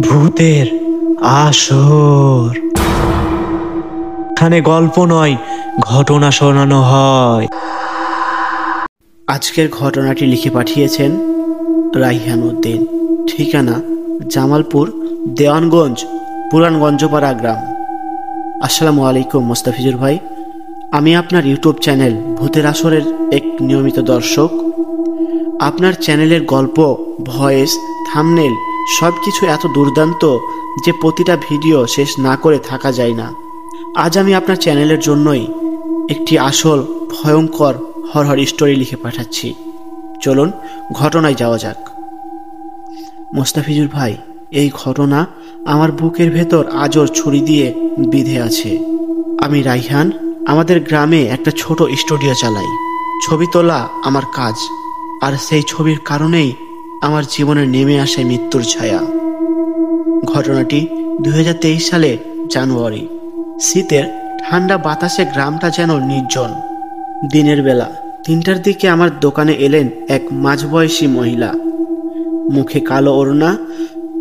ভূতের আসর। এখানে গল্প নয়, ঘটনা শোনানো হয়। আজকের ঘটনাটি লিখে পাঠিয়েছেন রাইহান উদ্দিন। ঠিকানা জামালপুর, দেওয়ানগঞ্জ, পুরানগঞ্জপাড়া গ্রাম। আসসালামু আলাইকুম মোস্তাফিজুর ভাই। আমি আপনার ইউটিউব চ্যানেল ভূতের আসরের এক নিয়মিত দর্শক। আপনার চ্যানেলের গল্প, ভয়েস, থাম্বনেল সব কিছু এত দুর্দান্ত যে প্রতিটা ভিডিও শেষ না করে থাকা যায় না। আজ আমি আপনার চ্যানেলের জন্যই একটি আসল ভয়ঙ্কর হরহর স্টোরি লিখে পাঠাচ্ছি। চলুন ঘটনায় যাওয়া যাক। মোস্তাফিজুর ভাই, এই ঘটনা আমার বুকের ভেতর আজর ছুরি দিয়ে বিঁধে আছে। আমি রাইহান, আমাদের গ্রামে একটা ছোট স্টুডিও চালাই। ছবি তোলা আমার কাজ, আর সেই ছবির কারণেই আমার জীবনে নেমে আসে মৃত্যুর ছায়া। ঘটনাটি 2023 সালে জানুয়ারি। শীতের ঠান্ডা বাতাসে গ্রামটা যেন নির্জন। দিনের বেলা 3টার দিকে আমার দোকানে এলেন এক মাঝবয়সী মহিলা। মুখে কালো ওড়না,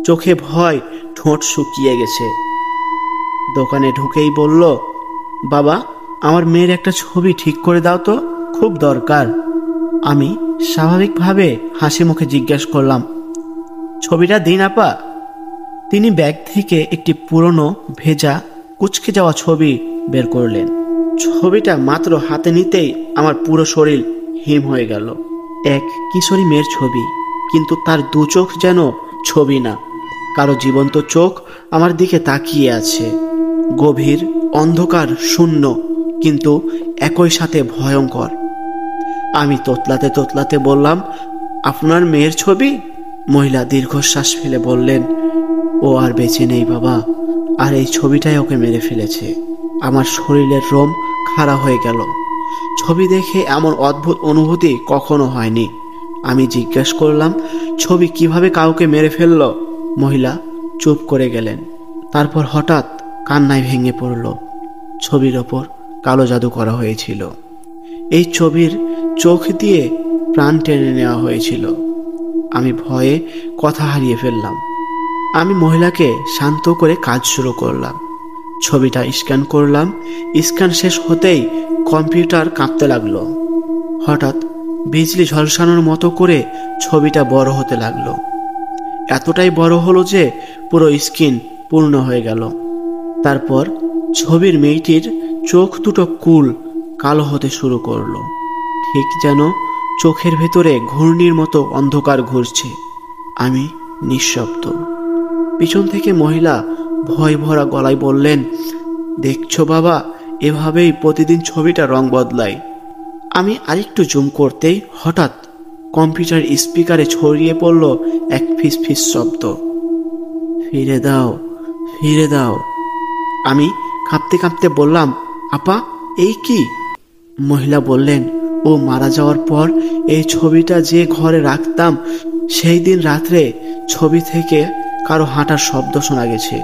চোখে ভয়, ঠোঁট শুকিয়ে গেছে। দোকানে ঢুকেই বলল, বাবা, আমার মেয়ের একটা ছবি ঠিক করে দাও তো, খুব দরকার। আমি স্বাভাবিকভাবে হাসি মুখে জিজ্ঞাসা করলাম, ছবিটা দিন আপা। তিনি ব্যাগ থেকে একটি পুরনো ভেজা কুঁচকে যাওয়া ছবি বের করলেন। ছবিটা মাত্র হাতে নিতেই আমার পুরো শরীর হিম হয়ে গেল। এক কিশোরী মেয়ের ছবি, কিন্তু তার দু চোখ যেন ছবি না, কারো জীবন্ত চোখ আমার দিকে তাকিয়ে আছে। গভীর, অন্ধকার, শূন্য, কিন্তু একই সাথে ভয়ঙ্কর। আমি তোতলাতে তোতলাতে বললাম, আপনার মেয়ের ছবি? মহিলা দীর্ঘশ্বাস ফেলে বললেন, ও আর বেঁচে নেই বাবা, আর এই ছবিটাই ওকে মেরে ফেলেছে। আমার শরীরের রোম খাড়া হয়ে গেল। ছবি দেখে এমন অদ্ভুত অনুভূতি কখনো হয়নি। আমি জিজ্ঞাসা করলাম, ছবি কিভাবে কাউকে মেরে ফেলল? মহিলা চুপ করে গেলেন। তারপর হঠাৎ কান্নায় ভেঙে পড়ল। ছবির ওপর কালো জাদু করা হয়েছিল। এই ছবির চোখ দিয়ে প্রাণ টেনে নেওয়া হয়েছিল। আমি ভয়ে কথা হারিয়ে ফেললাম। আমি মহিলাকে শান্ত করে কাজ শুরু করলাম। ছবিটা স্ক্যান করলাম। স্ক্যান শেষ হতেই কম্পিউটার কাঁপতে লাগলো। হঠাৎ বিজলি ঝলসানোর মতো করে ছবিটা বড় হতে লাগলো। এতটাই বড় হলো যে পুরো স্ক্রিন পূর্ণ হয়ে গেল। তারপর ছবির মেয়েটির চোখ দুটো কুল কালো হতে শুরু করলো, ঠিক যেন চোখের ভেতরে ঘূর্ণির মতো অন্ধকার ঘুরছে। আমি নিঃশব্দ। পিছন থেকে মহিলা ভয় ভরা গলায় বললেন, দেখছো বাবা, এভাবেই প্রতিদিন ছবিটা রং বদলায়। আমি আরেকটু জুম করতেই হঠাৎ কম্পিউটার স্পিকারে ছড়িয়ে পড়ল এক ফিস ফিস শব্দ, ফিরে দাও, ফিরে দাও। আমি কাঁপতে কাঁপতে বললাম, আপা, এই কি? মহিলা বললেন, ও মারা যাওয়ার পর এই ছবিটা যে ঘরে রাখতাম, সেই দিন রাত্রে ছবি থেকে কারো হাঁটার শব্দ শোনা গেছে।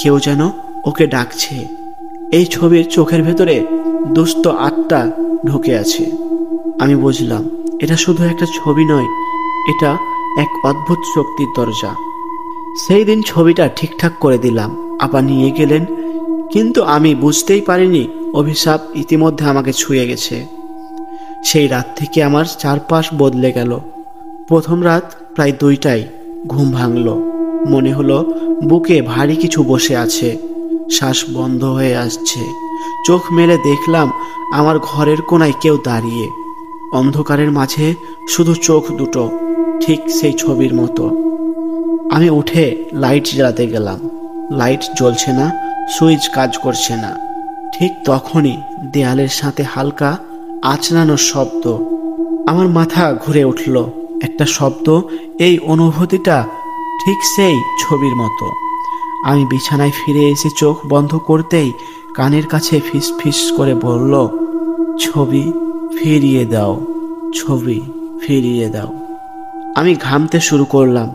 কেউ যেন ওকে ডাকছে। এই ছবির চোখের ভেতরে দুষ্ট আত্মা ঢুকে আছে। আমি বুঝলাম এটা শুধু একটা ছবি নয়, এটা এক অদ্ভুত শক্তির দরজা। সেই দিন ছবিটা ঠিকঠাক করে দিলাম, আপা নিয়ে গেলেন, কিন্তু আমি বুঝতেই পারিনি অভিশাপ ইতিমধ্যে আমাকে ছুঁয়ে গেছে। সেই রাত থেকে আমার চারপাশ বদলে গেল। প্রথম রাত প্রায় 2টায় ঘুম ভাঙল। মনে হলো বুকে ভারী কিছু বসে আছে। শ্বাস বন্ধ হয়ে আসছে। চোখ মেলে দেখলাম আমার ঘরের কোনায় কেউ দাঁড়িয়ে। অন্ধকারের মাঝে শুধু চোখ দুটো, ঠিক সেই ছবির মতো। আমি উঠে লাইট জ্বালাতে গেলাম। লাইট জ্বলছে না, সুইচ কাজ করছে না। ঠিক তখনই দেয়ালের সাথে হালকা আঁচড়ানোর শব্দ। আমার মাথা ঘুরে উঠল। একটা শব্দ, এই অনুভূতিটা ঠিক সেই ছবির মতো। আমি বিছানায় ফিরে এসে চোখ বন্ধ করতেই কানের কাছে ফিস ফিস করে বলল, ছবি ফিরিয়ে দাও, ছবি ফিরিয়ে দাও। আমি ঘামতে শুরু করলাম।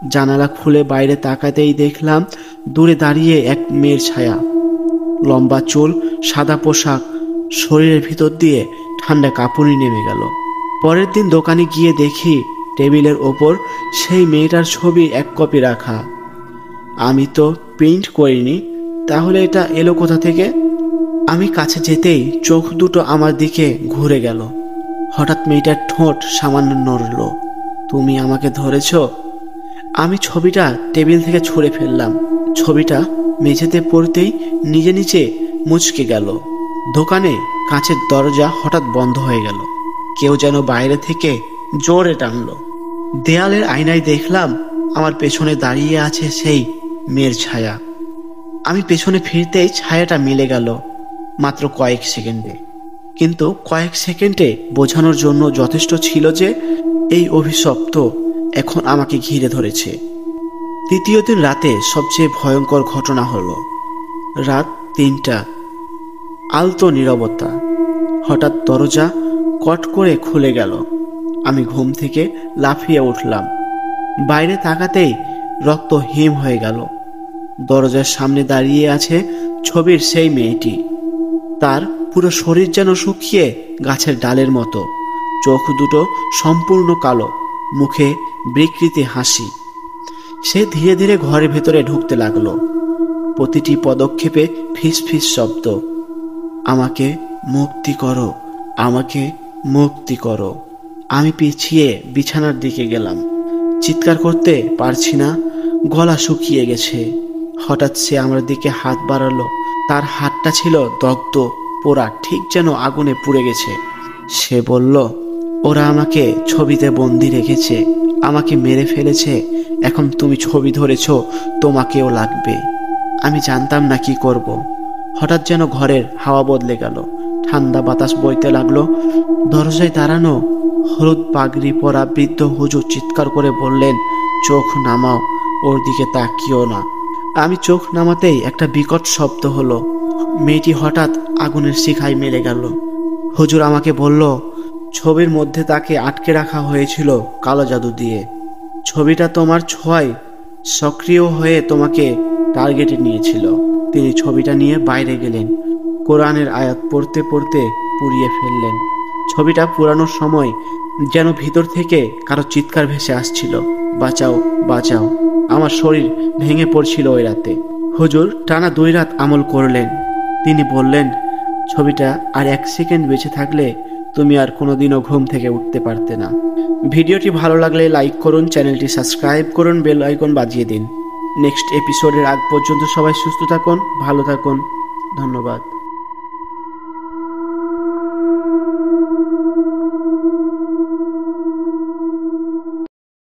জানালা খুলে বাইরে তাকাতেই দেখলাম দূরে দাঁড়িয়ে এক মেয়ের ছায়া। লম্বা চুল, সাদা পোশাক, শরীরের ভিতর দিয়ে ঠান্ডা কাঁপুনি নেমে গেল। পরের দিন দোকানে গিয়ে দেখি টেবিলের ওপর সেই মেয়েটার ছবি এক কপি রাখা। আমি তো প্রিন্ট করিনি, তাহলে এটা এলো কোথা থেকে? আমি কাছে যেতেই চোখ দুটো আমার দিকে ঘুরে গেল। হঠাৎ মেয়েটার ঠোঁট সামান্য নড়ল। তুমি আমাকে ধরেছ? আমি ছবিটা টেবিল থেকে ছুঁড়ে ফেললাম। ছবিটা মেঝেতে পড়তেই নিজে নিচে মুচকে গেল। দোকানে কাঁচের দরজা হঠাৎ বন্ধ হয়ে গেল। কেউ যেন বাইরে থেকে জোরে টানলো। দেয়ালের আয়নায় দেখলাম আমার পেছনে দাঁড়িয়ে আছে সেই মেয়ের ছায়া। আমি পেছনে ফিরতেই ছায়াটা মিলে গেল মাত্র কয়েক সেকেন্ডে। কিন্তু কয়েক সেকেন্ডে বোঝানোর জন্য যথেষ্ট ছিল যে এই অভিশপ্ত এখন আমাকে ঘিরে ধরেছে। তৃতীয় দিন রাতে সবচেয়ে ভয়ঙ্কর ঘটনা হলো। রাত ৩টা, আলতো নীরবতা। হঠাৎ দরজা কট করে খুলে গেল। আমি ঘুম থেকে লাফিয়ে উঠলাম। বাইরে তাকাতেই রক্ত হিম হয়ে গেল। দরজার সামনে দাঁড়িয়ে আছে ছবির সেই মেয়েটি। তার পুরো শরীর যেন শুকিয়ে গাছের ডালের মতো। চোখ দুটো সম্পূর্ণ কালো, মুখে বিকৃতি হাসি। সে ধীরে ধীরে ঘরের ভেতরে ঢুকতে লাগলো। প্রতিটি পদক্ষেপে ফিস ফিস শব্দ। আমাকে মুক্তি করো, আমাকে মুক্তি করো। আমি পিছিয়ে বিছানার দিকে গেলাম। চিৎকার করতে পারছি না, গলা শুকিয়ে গেছে। হঠাৎ সে আমার দিকে হাত বাড়ালো। তার হাতটা ছিল দগ্ধ, পোড়া, ঠিক যেন আগুনে পুড়ে গেছে। সে বলল, ওরা আমাকে ছবিতে বন্দি রেখেছে, আমাকে মেরে ফেলেছে, এখন তুমি ছবি ধরেছ, তোমাকেও লাগবে। আমি জানতাম না কি করব। হঠাৎ যেন ঘরের হাওয়া বদলে গেল। ঠান্ডা বাতাস বইতে লাগলো। দরজায় দাঁড়ানো হলুদ পাগড়ি পরা বৃদ্ধ হুজুর চিৎকার করে বললেন, চোখ নামাও, ওর দিকে তাকিও না। আমি চোখ নামাতেই একটা বিকট শব্দ হলো। মেয়েটি হঠাৎ আগুনের শিখায় মেলে গেল। হুজুর আমাকে বলল, ছবির মধ্যে তাকে আটকে রাখা হয়েছিল কালো জাদু দিয়ে। ছবিটা তোমার ছোঁয়ায় সক্রিয় হয়ে তোমাকে টার্গেটে নিয়েছিল। তিনি ছবিটা নিয়ে বাইরে গেলেন। কোরআনের আয়াত পড়তে পড়তে পুড়িয়ে ফেললেন। ছবিটা পুরানোর সময় যেন ভিতর থেকে কারো চিৎকার ভেসে আসছিল, বাঁচাও, বাঁচাও। আমার শরীর ভেঙে পড়ছিল ওই রাতে। হুজুর টানা 2 রাত আমল করলেন। তিনি বললেন, ছবিটা আর 1 সেকেন্ড বেঁচে থাকলে তুমি আর কোনোদিনও ঘুম থেকে উঠতে পারতে না। ভিডিওটি ভালো লাগলে লাইক করুন, চ্যানেলটি সাবস্ক্রাইব করুন, বেল আইকন বাজিয়ে দিন। নেক্সট এপিসোডের আগ পর্যন্ত সবাই সুস্থ থাকুন, ভালো থাকুন। ধন্যবাদ।